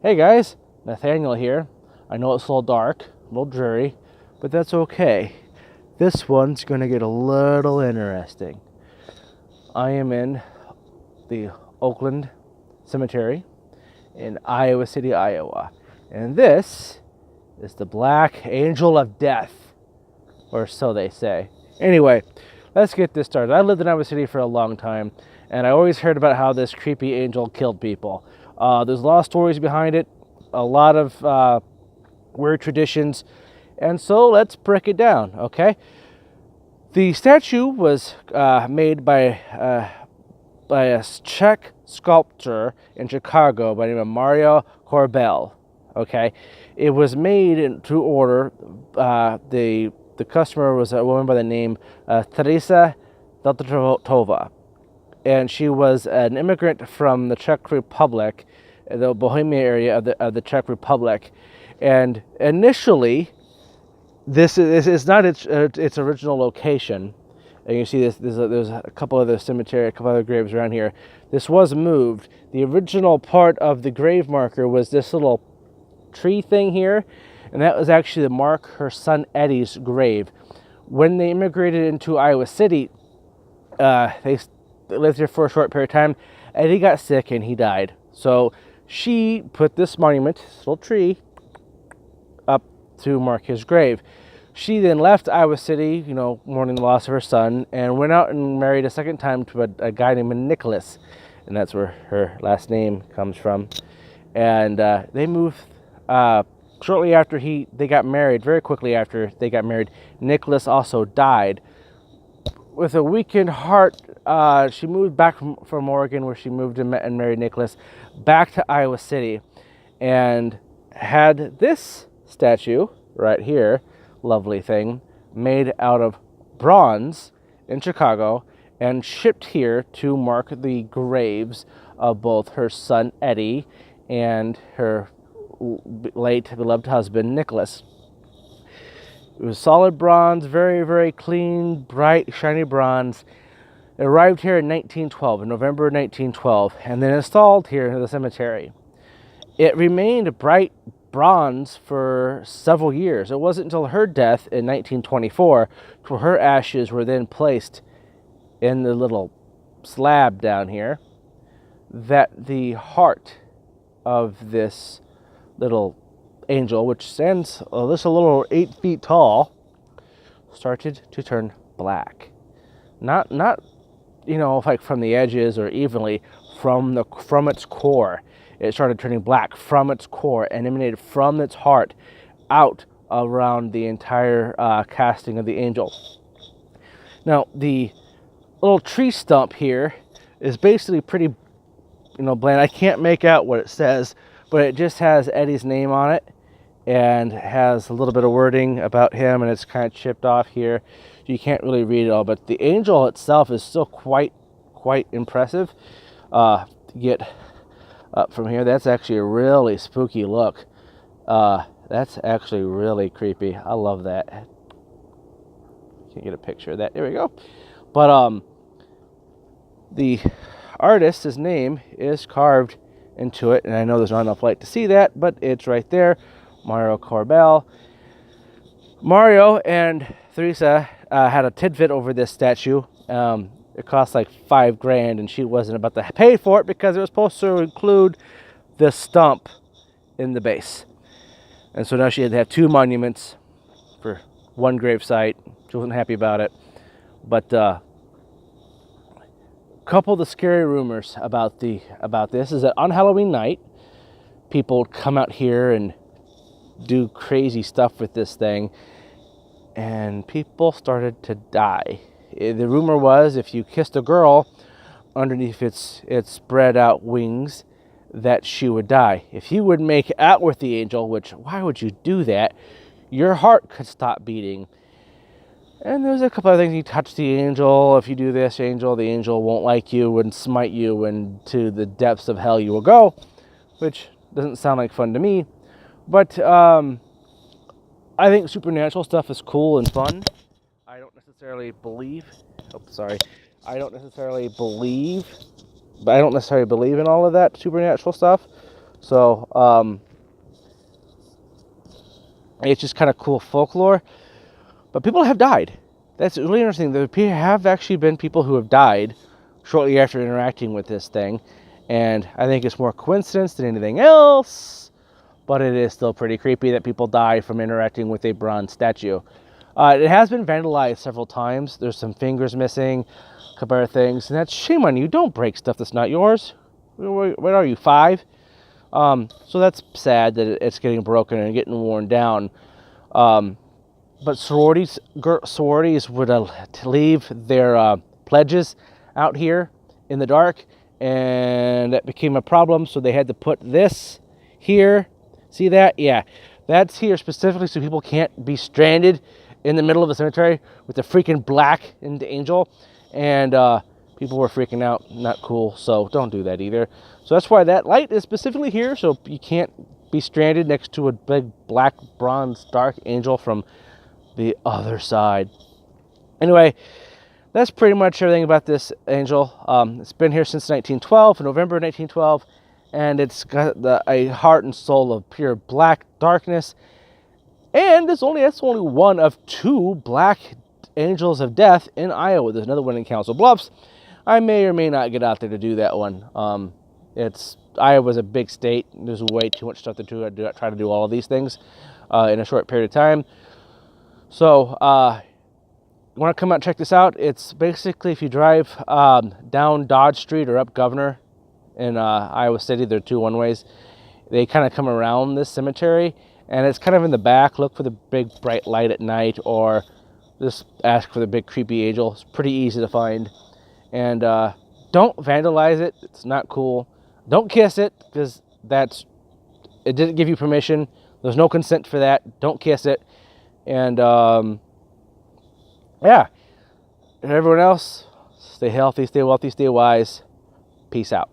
Hey guys, Nathaniel here. I know it's a little dark, a little dreary, but that's okay. This one's going to get a little interesting. I am in the Oakland Cemetery in Iowa City, Iowa. And this is the Black Angel of Death, or so they say. Anyway, let's get this started. I lived in Iowa City for a long time, and I always heard about how this creepy angel killed people. There's a lot of stories behind it, a lot of weird traditions, and so let's break it down, okay? The statue was made by a Czech sculptor in Chicago by the name of Mario Korbel, okay? It was made in true order. The customer was a woman by the name Teresa Deltratova, and she was an immigrant from the Czech Republic, the Bohemia area of the Czech Republic. And initially, this is not its original location. And you see this. There's a couple of the cemetery, a couple other graves around here. This was moved. The original part of the grave marker was this little tree thing here, and that was actually to mark her son Eddie's grave. When they immigrated into Iowa City, they lived here for a short period of time. Eddie got sick and he died. So she put this monument, this little tree, up to mark his grave. She then left Iowa City, mourning the loss of her son, and went out and married a second time to a guy named Nicholas, and that's where her last name comes from. And they moved shortly after they got married. Very quickly after they got married, Nicholas also died. With a weakened heart, she moved back from Oregon, where she moved and married Nicholas, back to Iowa City, and had this statue right here, lovely thing, made out of bronze in Chicago and shipped here to mark the graves of both her son Eddie and her late beloved husband Nicholas. It was solid bronze, very, very clean, bright, shiny bronze. It arrived here in 1912, in November 1912, and then installed here in the cemetery. It remained bright bronze for several years. It wasn't until her death in 1924, where her ashes were then placed in the little slab down here, that the heart of this little angel, which stands just a little 8 feet tall, started to turn black. Not like from the edges or evenly, from its core. It started turning black from its core and emanated from its heart out around the entire casting of the angel. Now, the little tree stump here is basically pretty, bland. I can't make out what it says, but it just has Eddie's name on it and has a little bit of wording about him, and it's kind of chipped off here. You can't really read it all, but the angel itself is still quite impressive. To get up from here, that's actually a really spooky look. That's actually really creepy. I love that. Can't get a picture of that. There we go. But the artist, his name is carved into it, and I know there's not enough light to see that, but it's right there. Mario Korbel. Mario and Teresa had a tidbit over this statue. It cost like $5,000, and she wasn't about to pay for it because it was supposed to include the stump in the base. And so now she had to have two monuments for one grave site. She wasn't happy about it. But a couple of the scary rumors about this is that on Halloween night, people would come out here and do crazy stuff with this thing, and people started to die. The rumor was if you kissed a girl underneath its spread out wings, that she would die. If you would make out with the angel, which, why would you do that? Your heart could stop beating. And there's a couple of things. You touch the angel. If you do this, the angel won't like you and smite you, and to the depths of hell you will go, which doesn't sound like fun to me. But I think supernatural stuff is cool and fun. I don't necessarily believe in all of that supernatural stuff. So it's just kind of cool folklore. But people have died. That's really interesting. There have actually been people who have died shortly after interacting with this thing. And I think it's more coincidence than anything else. But it is still pretty creepy that people die from interacting with a bronze statue. It has been vandalized several times. There's some fingers missing, a couple other things. And that's shame on you. Don't break stuff that's not yours. What are you, 5? So that's sad that it's getting broken and getting worn down. But sororities would leave their pledges out here in the dark, and that became a problem. So they had to put this here. See that? Yeah, that's here specifically so people can't be stranded in the middle of the cemetery with the freaking black angel. And people were freaking out. Not cool. So don't do that either. So that's why that light is specifically here, so you can't be stranded next to a big black bronze dark angel from the other side. Anyway, that's pretty much everything about this angel. It's been here since 1912, November 1912, and it's got a heart and soul of pure black darkness. And that's only one of 2 black angels of death in Iowa. There's another one in Council Bluffs. I may or may not get out there to do that one. Iowa's a big state. There's way too much stuff to do. I try to do all of these things in a short period of time. So, you want to come out and check this out? It's basically if you drive down Dodge Street or up Governor in Iowa City, there are 2 one-ways. They kind of come around this cemetery, and it's kind of in the back. Look for the big bright light at night, or just ask for the big creepy angel. It's pretty easy to find. And don't vandalize it. It's not cool. Don't kiss it, because it didn't give you permission. There's no consent for that. Don't kiss it. And yeah, and everyone else, stay healthy, stay wealthy, stay wise. Peace out.